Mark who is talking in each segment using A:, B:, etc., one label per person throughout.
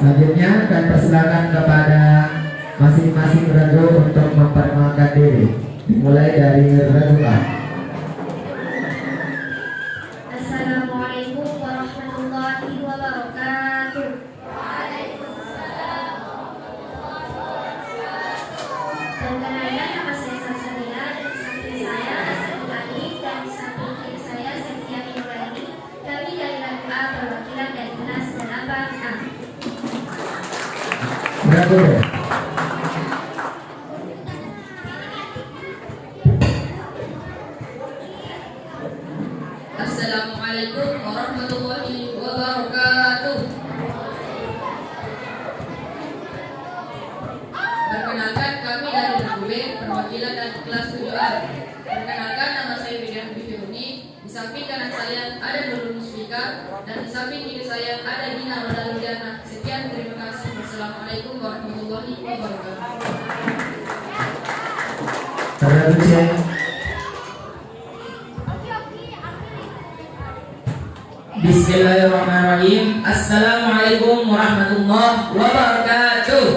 A: Selanjutnya kami persilakan kepada masing-masing regu untuk memperkenalkan diri. Dimulai dari regu A.
B: Assalamualaikum warahmatullahi wabarakatuh. Perkenalkan, nama saya Sasaria, dan di samping saya Asad Ali, dan di samping kiri saya Setia Nurani. Kami dari regu A perwakilan dari kelas 8A.
A: Regu B.
C: Assalamualaikum warahmatullahi wabarakatuh. Perkenalkan, kami dari regu B perwakilan dari kelas 7A. Perkenalkan, nama saya Widian Bifiuni. Di samping kanan saya ada Nurul Musfika, dan di samping kiri saya ada Gina Rodaludiana. Sekian, terima kasih. Wassalamualaikum warahmatullahi wabarakatuh.
A: Regu C.
D: Bismillahirrahmanirrahim. Assalamualaikum warahmatullahi wabarakatuh.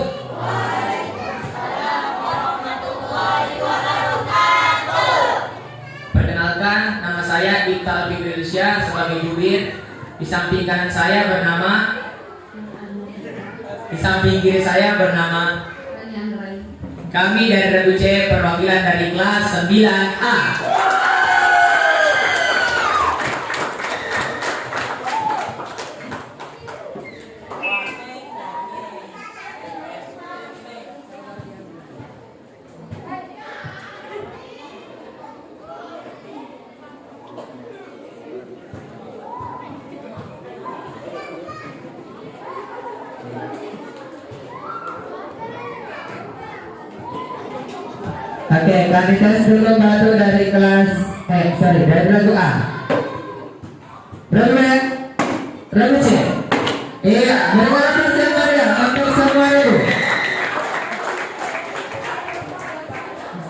D: Perkenalkan, nama saya Dikta Alfiqrisya sebagai jubir. Di samping kanan saya di samping kiri saya bernama. Kami dari regu C perwakilan dari kelas 9A.
A: Oke, kami tes dulu batu dari kelas dari regu A. Regu B, regu C. Iya, bagaimana persiapannya untuk semua itu?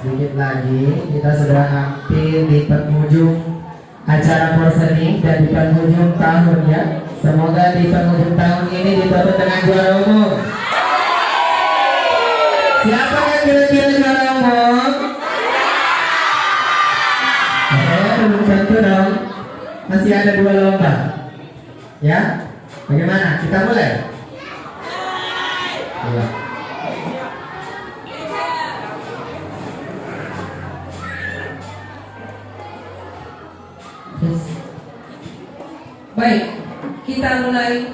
A: Sedikit lagi, kita sudah hampir di penghujung acara porseni dan di penghujung tahun ya. Semoga di penghujung tahun ini ditutup dengan juara umum. Siapa yang kira-kira juara umum? Belum tentu dong. Masih ada 2 lomba. Ya, bagaimana? Kita mulai. Ya.
C: Baik, kita mulai.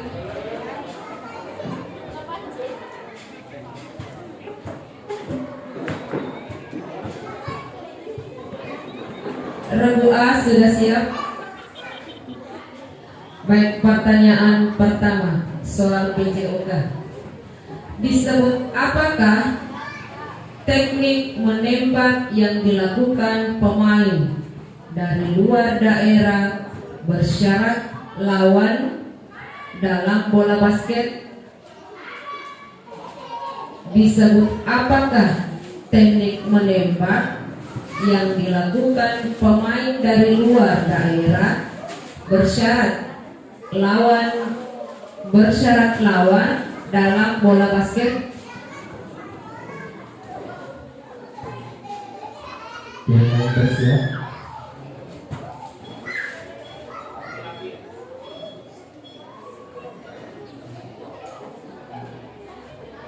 C: Regu A sudah siap. Baik, pertanyaan pertama, soal PJOK. Disebut apakah teknik menembak yang dilakukan pemain dari luar daerah bersyarat lawan dalam bola basket? Disebut apakah teknik menembak yang dilakukan pemain dari luar daerah bersyarat lawan dalam bola basket?
A: Yang bersiap.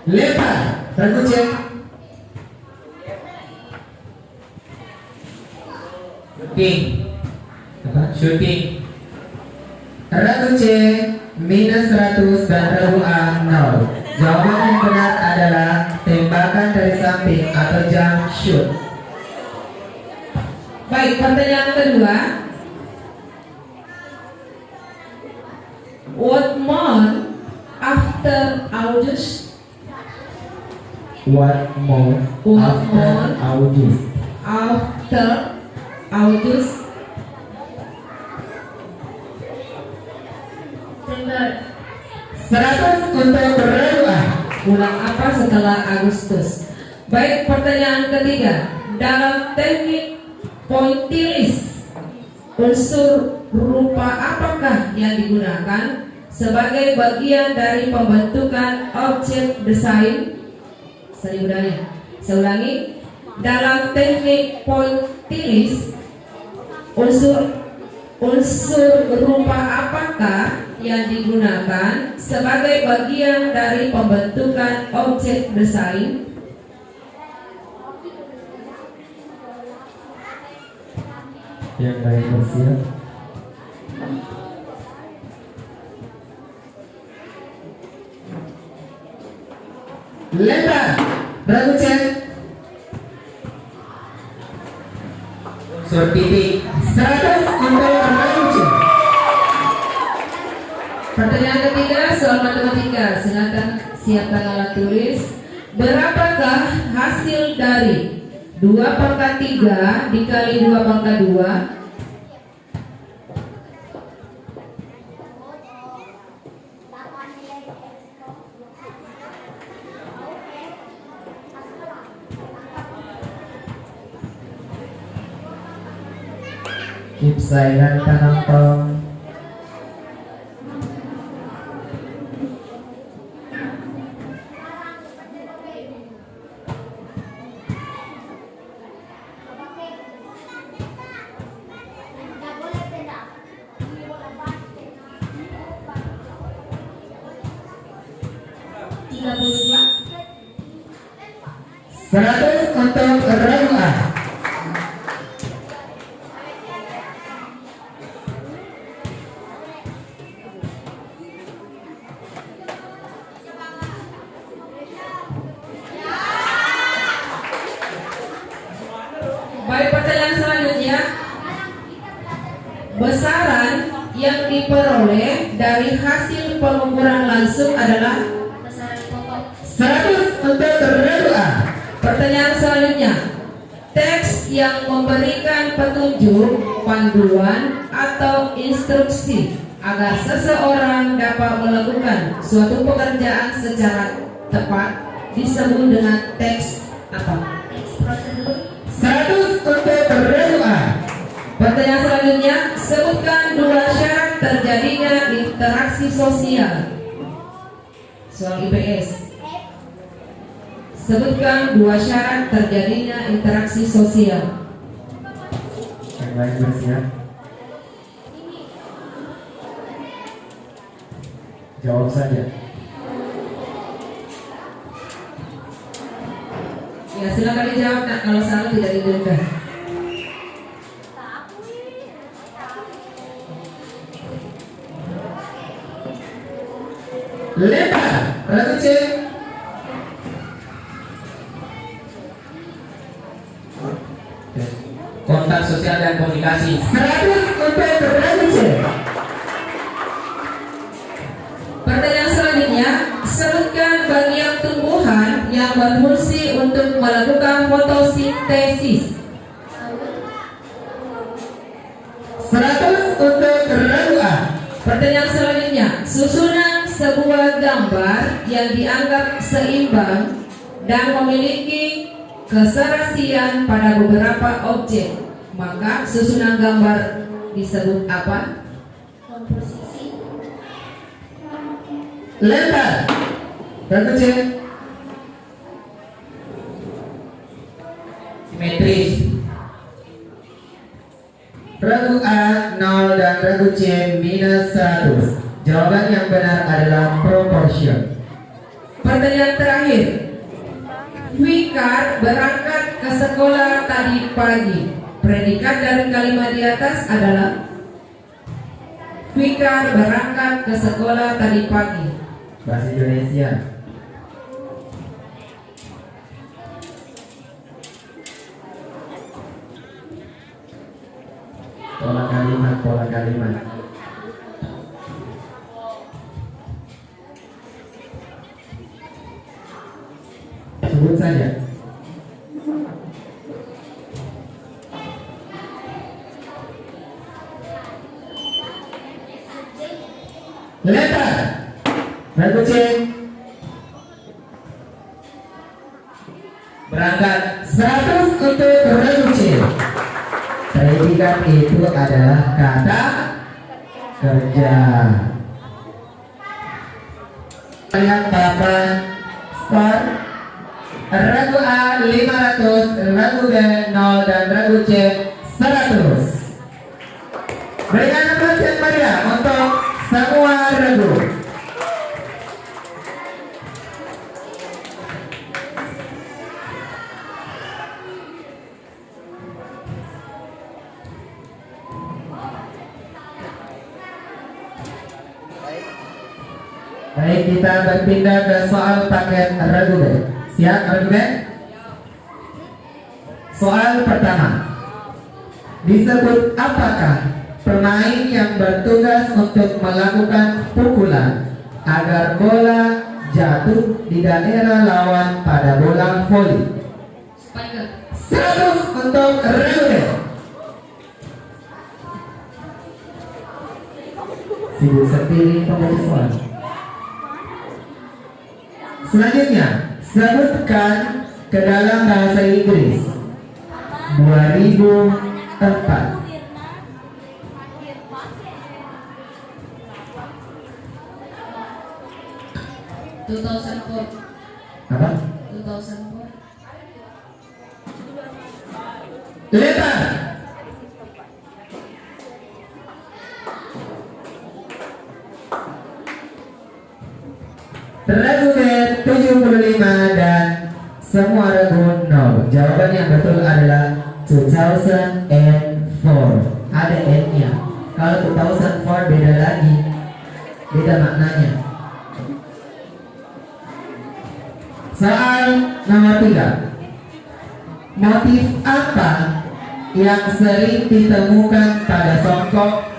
A: Lempar, regu C.
D: Shooting.
A: Regu C minus 100 dan regu A 0. Jawaban yang benar adalah tembakan dari samping atau jump shoot.
C: Baik, pertanyaan kedua. What month after August?
A: What more after August?
C: After August.
B: September.
A: 100 untuk regu A.
C: Bulan apa setelah Agustus? Baik, pertanyaan ketiga. Dalam teknik pointillis, unsur rupa apakah yang digunakan
E: sebagai bagian dari pembentukan objek desain seni budaya. Saya ulangi, dalam teknik pointillis unsur rupa apakah yang digunakan sebagai bagian dari pembentukan objek desain?
A: Yang baik bersiap. Lempar, ragu cek.
D: Unsur titik.
A: 100 untuk ragu cek.
E: Pertanyaan ketiga, soal matematika. Silakan siapkan alat tulis. Berapakah hasil dari 2 pangkat 3 dikali 2 pangkat 2?
A: Keep silent penonton. Seratus untuk ragu A.
E: Baik, pertanyaan selanjutnya. Besaran yang diperoleh dari hasil pengukuran langsung adalah
B: Besaran pokok.
A: 100 untuk ragu A.
E: pertanyaan selanjutnya. Teks yang memberikan petunjuk, panduan, atau instruksi agar seseorang dapat melakukan suatu pekerjaan secara tepat disebut dengan teks apa?
B: Teks prosedur.
A: 100 untuk ragu A.
E: Pertanyaan selanjutnya, sebutkan 2 syarat terjadinya interaksi sosial. Soal IPS. Sebutkan 2 syarat terjadinya interaksi sosial.
A: Yang lain bersiap. Jawab saja.
E: Ya, silakan dijawab, Nak. Kalau salah tidak didengar.
A: Lempar, ragu cek.
D: Kontak sosial dan komunikasi.
A: 100 untuk ragu cek.
E: Pertanyaan selanjutnya, sebutkan bagian tumbuhan yang berfungsi untuk melakukan fotosintesis.
A: 100 untuk ragu A.
E: Pertanyaan selanjutnya, susunan sebuah gambar yang dianggap seimbang dan memiliki keserasian pada beberapa objek, maka susunan gambar disebut apa?
B: Komposisi.
A: Lempar, ragu cek.
D: Simetris.
A: Ragu A 0 dan ragu C minus 100. Jawaban yang benar adalah proportion.
E: Pertanyaan terakhir, Fikar berangkat ke sekolah tadi pagi. Predikat dari kalimat di atas adalah Fikar berangkat ke sekolah tadi pagi.
A: Bahasa Indonesia. Pola kalimat, pola kalimat. Sebut saja. Lempar, ragu cek.
D: Berangkat.
A: 100 untuk ragu cek. Predikat itu adalah kata kerja. Lihat papan skor. Ragu A 500, ragu B 0, dan ragu C 100. Berikan tepuk yang meriah untuk semua ragu. Baik, kita berpindah ke soal paket ragu B. Siap ragu B? Soal pertama. Disebut apakah pemain yang bertugas untuk melakukan pukulan agar bola jatuh di daerah lawan pada bola voli?
C: Spiker.
A: 100 untuk ragu B. Sibuk sendiri pemutusan. Selanjutnya, sebutkan ke dalam bahasa Inggris 2004.
C: 2004.
A: Apa?
C: 2004.
A: Lebar. Ragu B 75 dan semua ragu 0. Jawaban yang betul adalah 2004. Ada N-nya. Kalau 2004 beda lagi, beda maknanya. Soal nomor 3. Motif apa yang sering ditemukan pada songkok?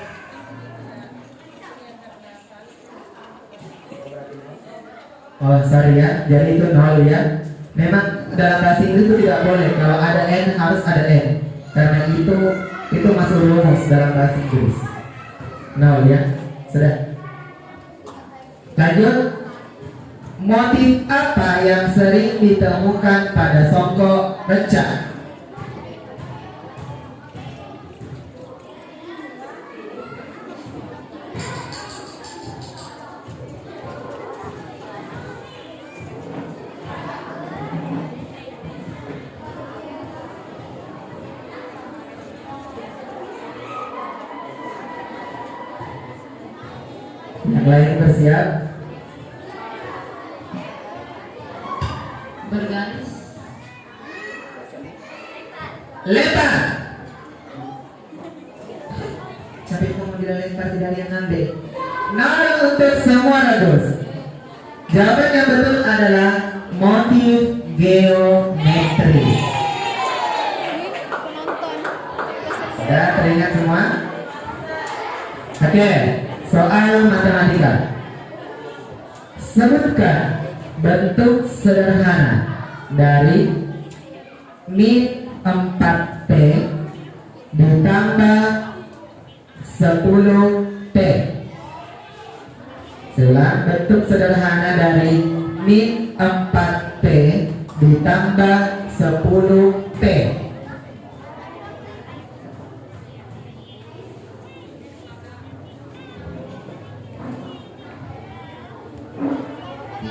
A: Oh sorry ya, jadi itu 0 ya. Memang dalam bahasa Inggris itu tidak boleh. Kalau ada N harus ada N. Karena itu masuk rumus dalam bahasa Inggris. 0 ya, sudah. Lanjut. Motif apa yang sering ditemukan pada songkok recah? Yang lain bersiap.
C: Bergaris.
A: Lempar. Tapi kamu tidak lempar, tidak ada yang ngambil. 0 untuk semua ragus. Jawaban yang betul adalah motif geometris. Sudah teringat semua? Oke, soal matematika. Sebutkan bentuk sederhana dari min 4P ditambah 10P. Setelah bentuk sederhana dari min 4P ditambah 10P.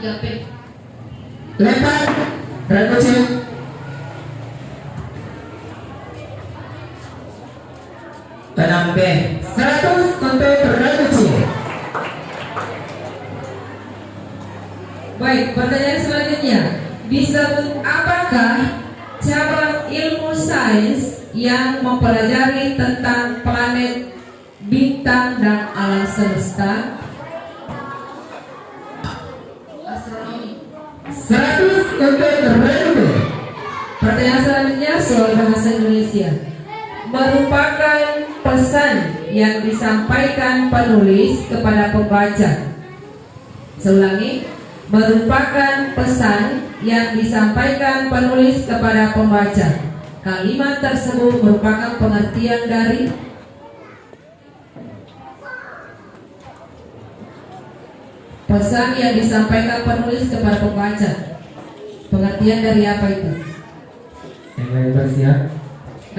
C: P.
A: Lempar, ragu C. Tenang B. 100 untuk ragu C.
E: Baik, pertanyaan selanjutnya. Disebut apakah cabang ilmu sains yang mempelajari tentang planet, bintang, dan alam semesta?
C: Astronomi.
A: 100 untuk ragu B.
E: Pertanyaan selanjutnya soal bahasa Indonesia. Merupakan pesan yang disampaikan penulis kepada pembaca. Saya ulangi. Merupakan pesan yang disampaikan penulis kepada pembaca. Kalimat tersebut merupakan pengertian dari pesan yang disampaikan penulis kepada pembaca. Pengertian dari apa itu?
A: Yang lain bersiap.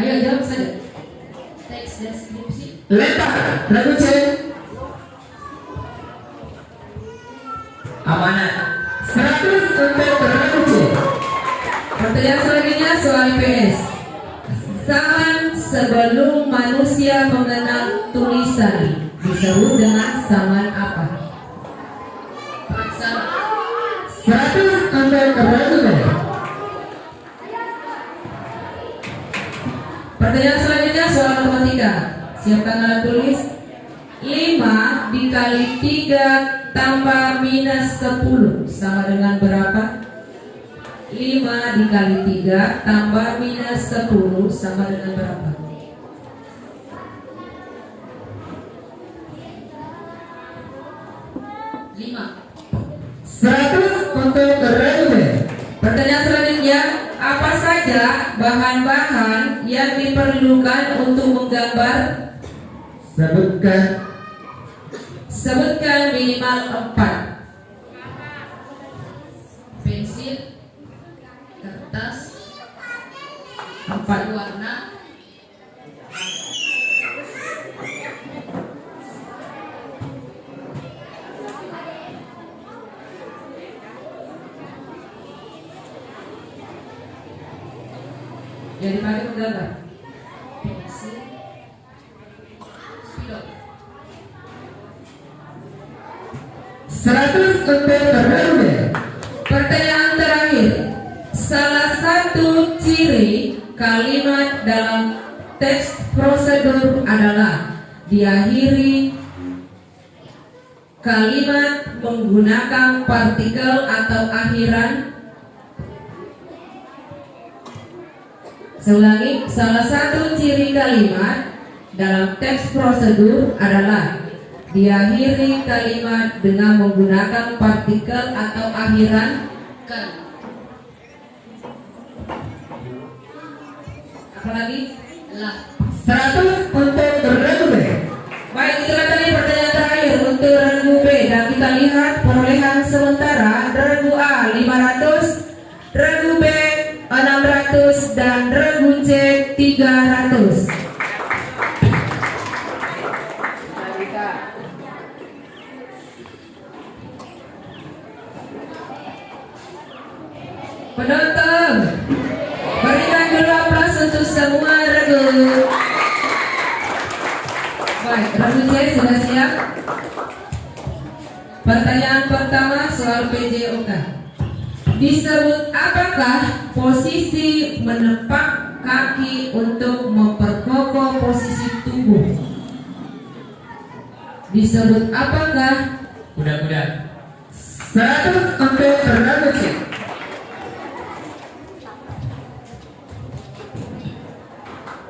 E: Ayo jawab saja.
C: Teks deskripsi.
A: Lempar, ragu C.
D: Amanat.
A: 100 untuk Ragu C.
E: Pertanyaan selanjutnya soal IPS. Zaman sebelum manusia mengenal tulisan disebut dengan zaman apa?
C: Praksana.
A: 100 untuk Ragu B.
E: Pertanyaan selanjutnya soal matematika. Siapkan alat tulis. 5 dikali 3 tambah minus 10 sama dengan berapa? 5 dikali 3 tambah minus 10 sama dengan berapa?
C: Lima.
A: 100 untuk Ragu B.
E: Pertanyaan selanjutnya, apa saja bahan-bahan yang diperlukan untuk menggambar? Sebutkan minimal 4.
C: Pensil, kertas,
E: 4.
C: warna,
E: Yang dipakai menggambar.
C: pensil, spidol.
A: 100 untuk Ragu B.
E: Pertanyaan terakhir. Salah satu ciri kalimat dalam teks prosedur adalah diakhiri kalimat menggunakan partikel atau akhiran. Saya ulangi, salah satu ciri kalimat dalam teks prosedur adalah diakhiri kalimat dengan menggunakan partikel atau akhiran.
C: Kan.
E: Apalagi?
C: Lah.
A: 100 untuk Ragu B.
E: Baik, itulah tadi pertanyaan terakhir untuk regu B. Dan kita lihat perolehan sementara. Regu A 500, regu B 600, dan regu C 300. Penonton, berikan dulu aplaus untuk semua regu. Baik, regu C sudah siap. Pertanyaan pertama soal PJOK. Disebut apakah posisi menepak kaki untuk memperkokoh posisi tubuh? Disebut apakah?
D: Kuda-kuda.
A: 100 untuk Ragu C.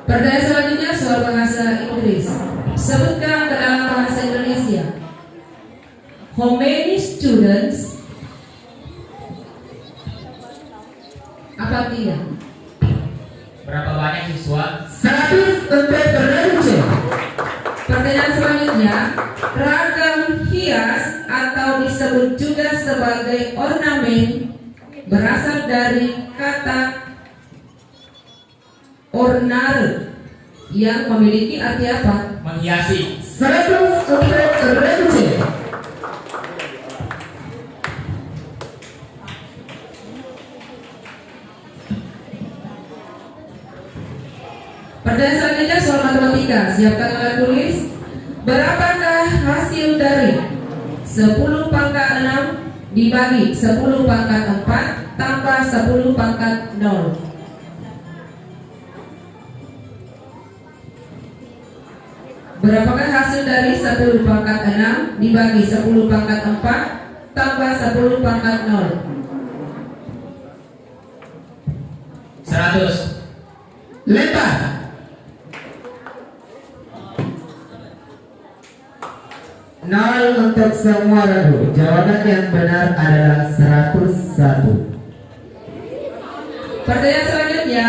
E: Pertanyaan selanjutnya soal bahasa Inggris. Sebutkan ke dalam bahasa Indonesia. How many students? Apa artinya?
D: Berapa banyak siswa?
A: 100 untuk Ragu C.
E: Pertanyaan selanjutnya, ragam hias atau disebut juga sebagai ornamen berasal dari kata ornare yang memiliki arti apa?
D: Menghiasi.
A: 100 untuk Ragu C.
E: Pertanyaan selanjutnya soal matematika. Siapkan alat tulis. Berapakah hasil dari 10 pangkat 6 dibagi 10 pangkat 4 tambah 10 pangkat 0? Berapakah hasil dari 10 pangkat 6 dibagi 10 pangkat 4 tambah 10 pangkat 0?
D: 100.
A: Lempar. Nol untuk semua regu. Jawaban yang benar adalah 101.
E: Pertanyaan selanjutnya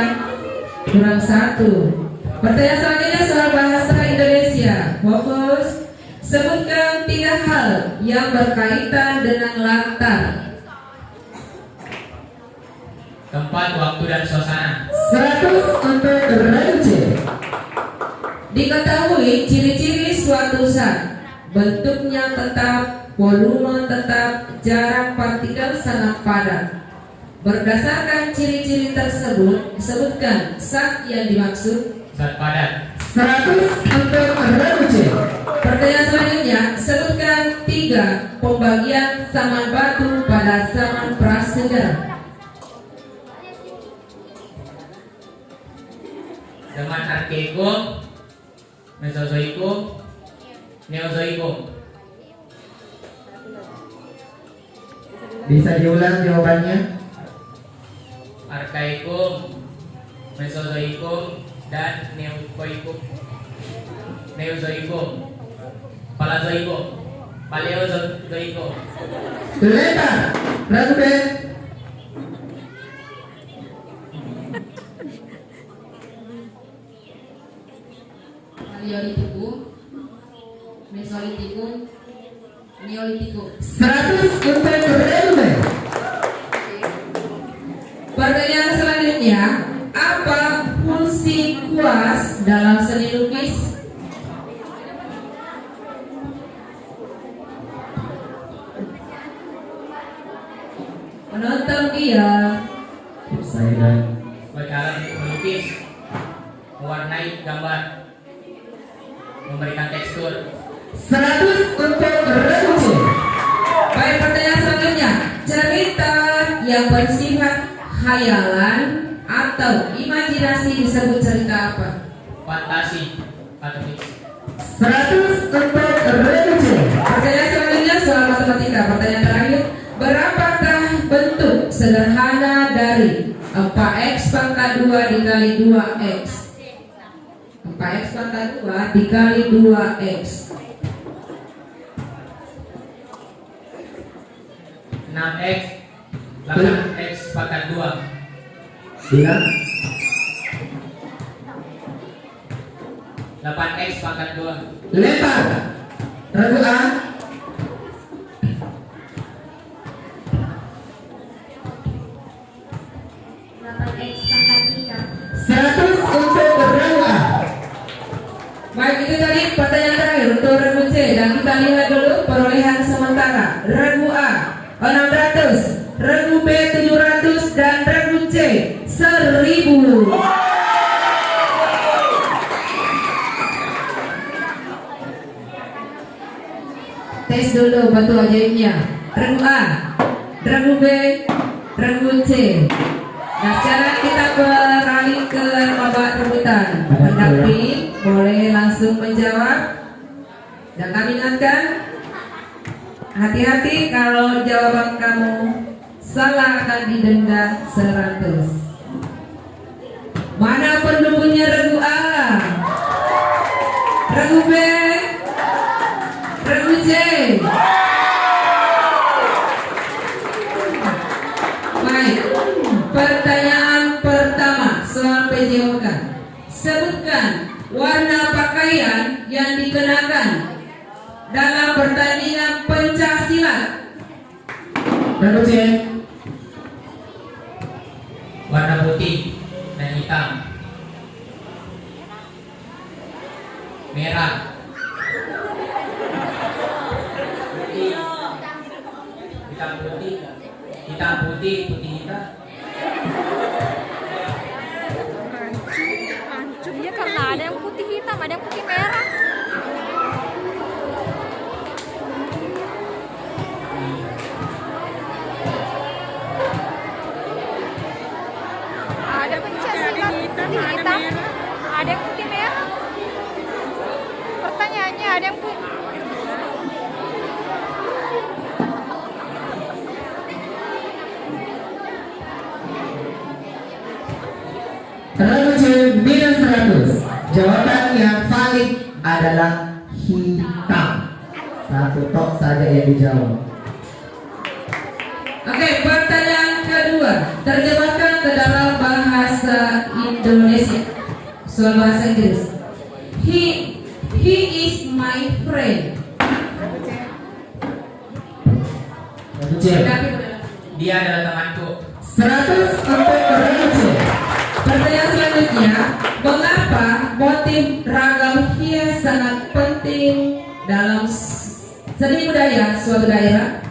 E: kurang 1. Pertanyaan selanjutnya soal bahasa Indonesia. Fokus. Sebutkan 3 hal yang berkaitan dengan latar.
D: Tempat, waktu, dan suasana.
A: 100 untuk Ragu C.
E: Diketahui ciri-ciri suatu zat. Bentuknya tetap, volume tetap, jarak partikel sangat padat. Berdasarkan ciri-ciri tersebut, sebutkan zat yang dimaksud.
D: Zat padat.
A: 100 untuk regu C.
E: Pertanyaan selanjutnya, sebutkan 3 pembagian zaman batu pada zaman prasejarah.
D: Zaman Archaikum, Mesozoikum, Neozoikum.
A: Bisa diulang jawabannya?
D: Archaikum, Mesozoikum, dan Neozoikum. Neozoikum, Paleozoikum, Paleozoikum.
A: Lempar. Regu B.
C: Paleolitikum, Mesolitikum, Neolitikum.
A: 100 untuk regu B.
E: Pertanyaan selanjutnya, apa fungsi kuas dalam seni lukis? Penonton diam.
A: Saya dan
D: Sebagai alat untuk melukis, mewarnai gambar, memberikan tekstur.
A: 100 untuk regu C.
E: Baik, pertanyaan selanjutnya, cerita yang bersifat khayalan atau imajinasi disebut cerita apa?
D: Fantasi atau fiksi.
A: 100 untuk regu C.
E: Pertanyaan selanjutnya soal matematika. Pertanyaan terakhir, berapakah bentuk sederhana dari 4x pangkat 2 dikali 2x? 4x pangkat 2 dikali 2x.
D: 6x, 8x pangkat 2.
A: Bilang
D: 8x pangkat 2.
A: lempar. Regu A.
B: 8x pangkat 3.
A: 100 untuk regu A.
E: Baik, itu tadi pertanyaan terakhir untuk regu C. Dan kita lihat dulu perolehan sementara. Regu A 600, regu B 700, dan regu C 1000. Tes dulu batu ajaibnya. Regu A, regu B, regu C. Nah, sekarang kita beralih ke babak rebutan. Pendamping boleh langsung menjawab. Dan kami ingatkan, hati-hati kalau jawaban kamu salah akan didenda 100. Mana pendukungnya regu A? Regu B? Regu C? Baik, pertanyaan pertama soal PJOK. Sebutkan warna pakaian yang dikenakan dalam pertandingan pencak silat.
A: Regu C.
D: Warna putih dan hitam. Merah. Putih. Hitam putih. Hitam putih, putih hitam.
F: Hancurnya karena ada yang putih hitam, ada yang putih merah. Ada pencak silat putih hitam, ada yang putih merah. Pertanyaannya ada yang putih.
A: Regu C minus 100. Jawaban yang valid adalah hitam. Satu tok saja yang dijawab.
E: Oke, pertanyaan kedua. Terjemahkan ke dalam bahasa Indonesia. Soal bahasa Inggris. He is my friend.
A: Regu C.
D: Dia adalah temanku.
A: 100 untuk regu C.
E: Pertanyaan selanjutnya, mengapa motif ragam hias sangat penting dalam Seni budaya suatu daerah.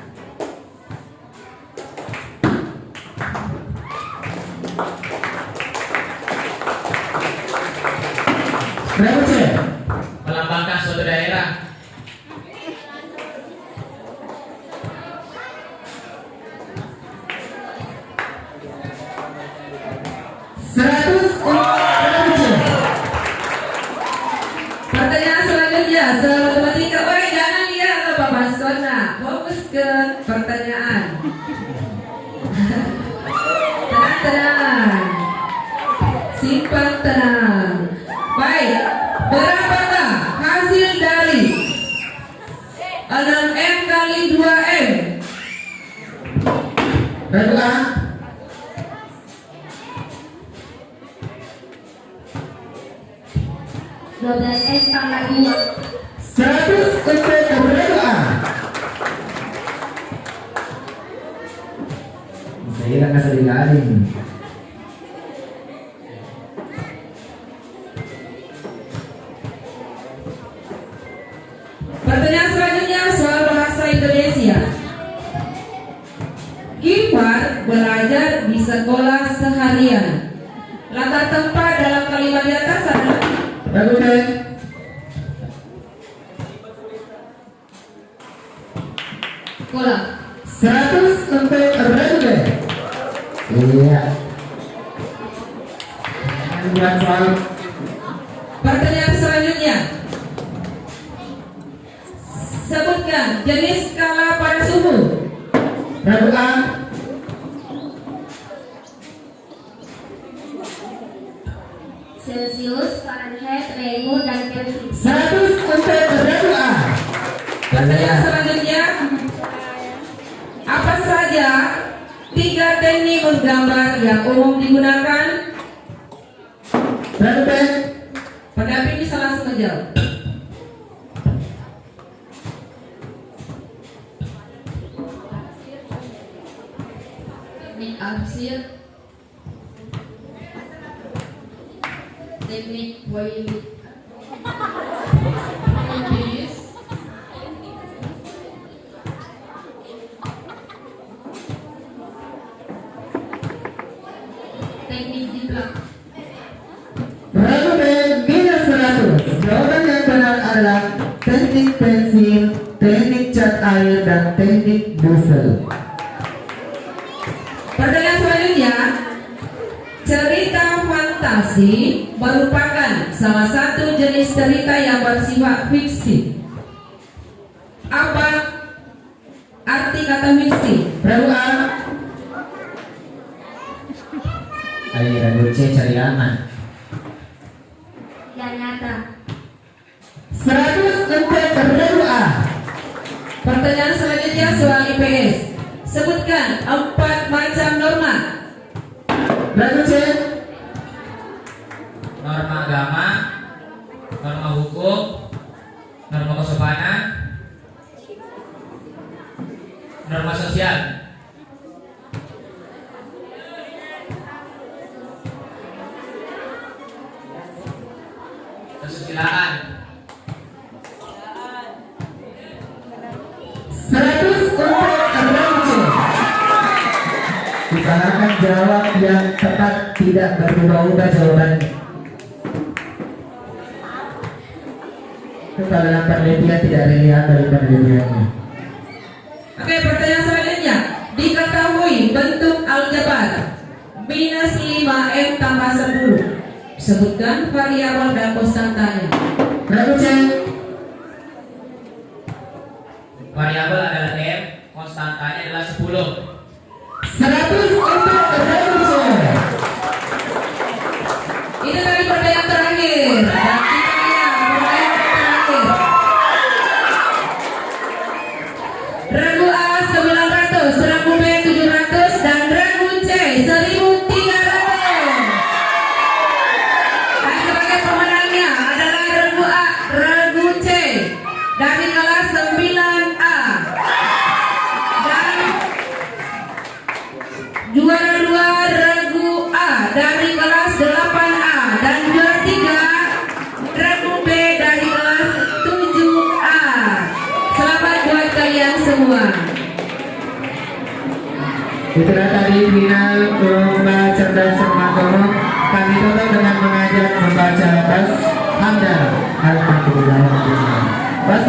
A: Regu C.
D: Melambangkan suatu daerah.
A: Seratus untuk regu C.
E: Pertanyaan selanjutnya, soal matematika. Woi, jangan lihat ke Bapak Skona, fokus ke pertanyaan. Tenang, simpan tenang. Baik, berapakah hasil dari 6M kali 2M?
A: Regu A.
B: 12 S pangkat 2.
A: 100 untuk regu A. Saya nggak kasih digalin.
E: Pertanyaan selanjutnya soal bahasa Indonesia. Gifar belajar di sekolah seharian. Latar tempat dalam kalimat di atas adalah
A: Regu B.
E: sekolah.
A: 100 untuk regu B. Iya. Buat soal
E: Pertanyaan selanjutnya. Sebutkan jenis skala pada suhu.
A: regu A.
B: Celcius, Fahrenheit, Regu, dan Kelvin.
A: 100 untuk regu A.
E: Pertanyaan selanjutnya. Apa saja 3 teknik menggambar yang umum digunakan?
A: Regu B.
E: Pendamping bisa langsung menjawab.
C: Teknik arsir, teknik Wailis, teknik jiplak.
A: Regu B minus 100. Jawaban yang benar adalah teknik pensil, teknik cat air, dan teknik busel.
E: Pertanyaan selanjutnya. Cerita fantasi merupakan salah satu jenis cerita yang bersifat fiksi. Apa arti kata fiksi?
A: Regu A. Ayo regu C cari aman.
B: Yang nyata.
A: 100 untuk regu A.
E: Pertanyaan selanjutnya soal IPS. Sebutkan 4 macam norma.
A: Regu C.
D: Norma agama, norma hukum, norma kesopanan, norma sosial. Kesusilaan.
A: 100 untuk regu C. Usahakan jawab yang tepat, tidak berubah-ubah jawabannya. Itu kalau yang penelitian tidak relevan dari penelitiannya.
E: Oke, pertanyaan selanjutnya. Diketahui bentuk aljabar minus 5M tambah 10. Sebutkan variabel dan konstantanya.
A: Regu C.
D: Variabel adalah M, konstantanya adalah 10.
A: 100 untuk regu C.
E: Itu tadi pertanyaan terakhir. Dan kita lihat pertanyaan terakhir. Regu A 900, regu B 700, dan regu C 1300. Dan sebagai pemenangnya adalah regu A, regu C dari kelas 9A. Dan juara 2 regu A dari kelas 8A, dan juara
A: Itulah tadi final lomba cerdas cermat umum. Kami tutup dengan mengajak membaca bas hamdal. Alhamdulillah. Wassalamualaikum.